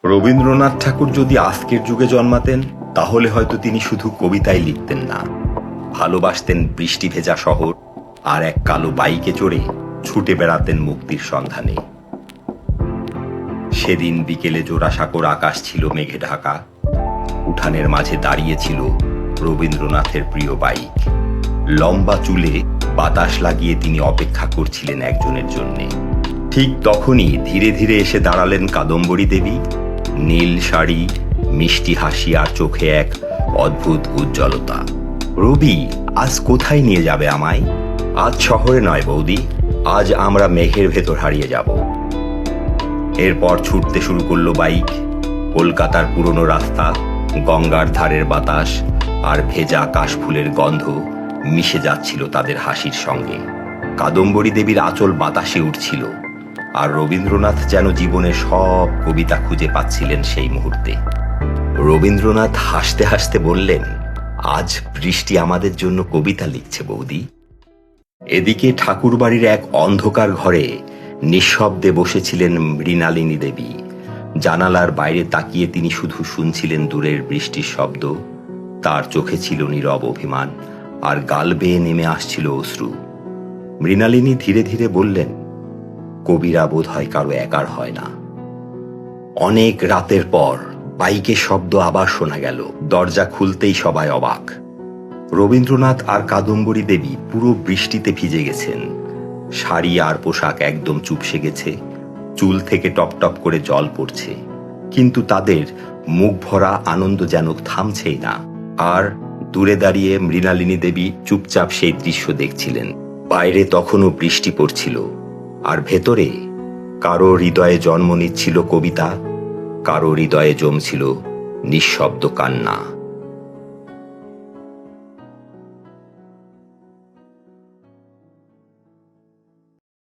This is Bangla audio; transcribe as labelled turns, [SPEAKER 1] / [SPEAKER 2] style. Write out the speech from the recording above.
[SPEAKER 1] রবীন্দ্রনাথ ঠাকুর যদি আজকের যুগে জন্মাতেন তাহলে হয়তো তিনি শুধু কবিতাই লিখতেন না, ভালোবাসতেন বৃষ্টি ভেজা শহর আর এক কালো বাইকে চড়ে ছুটে বেড়াতেন মুক্তির সন্ধানে। সেদিন বিকেলে জোড়াসাঁকোর আকাশ ছিল মেঘে ঢাকা, উঠানের মাঝে দাঁড়িয়েছিল রবীন্দ্রনাথের প্রিয় বাইক। লম্বা চুলে বাতাস লাগিয়ে তিনি অপেক্ষা করছিলেন একজনের জন্যে। ঠিক তখনই ধীরে ধীরে এসে দাঁড়ালেন কাদম্বরী দেবী। নীল শাড়ি, মিষ্টি হাসি আর চোখে এক অদ্ভুত উজ্জ্বলতা। রবি, আজ কোথায় নিয়ে যাবে আমায়? আজ শহরে নয় বৌদি, আজ আমরা মেঘের ভেতর হারিয়ে যাব। এরপর ছুটতে শুরু করলো বাইক। কলকাতার পুরনো রাস্তা, গঙ্গার ধারের বাতাস আর ভেজা কাশফুলের গন্ধ মিশে যাচ্ছিল তাদের হাসির সঙ্গে। কাদম্বরী দেবীর আঁচল বাতাসে উঠছিল, আর রবীন্দ্রনাথ যেন জীবনের সব কবিতা খুঁজে পাচ্ছিলেন সেই মুহূর্তে। রবীন্দ্রনাথ হাসতে হাসতে বললেন, আজ বৃষ্টি আমাদের জন্য কবিতা লিখছে বৌদি। এদিকে ঠাকুরবাড়ির এক অন্ধকার ঘরে নিঃশব্দে বসেছিলেন মৃণালিনী দেবী। জানালার বাইরে তাকিয়ে তিনি শুধু শুনছিলেন দূরের বৃষ্টির শব্দ। তার চোখে ছিল নীরব অভিমান, আর গাল বেয়ে নেমে আসছিল অশ্রু। মৃণালিনী ধীরে ধীরে বললেন, কবিরা বোধ হয় কারো একার হয় না। অনেক রাতের পর বাইকের শব্দ আবার শোনা গেল। দরজা খুলতেই সবাই অবাক। রবীন্দ্রনাথ আর কাদম্বরী দেবী পুরো বৃষ্টিতে ভিজে গেছেন। শাড়ি আর পোশাক একদম চুপসে গেছে, চুল থেকে টপটপ করে জল পড়ছে, কিন্তু তাদের মুখ ভরা আনন্দ যেন থামছেই না। আর দূরে দাঁড়িয়ে মৃণালিনী দেবী চুপচাপ সেই দৃশ্য দেখছিলেন। বাইরে তখনও বৃষ্টি পড়ছিল, আর ভেতরে কারো হৃদয়ে জন্ম নিচ্ছিল কবিতা, কারো হৃদয়ে জমছিল নিঃশব্দ কান্না।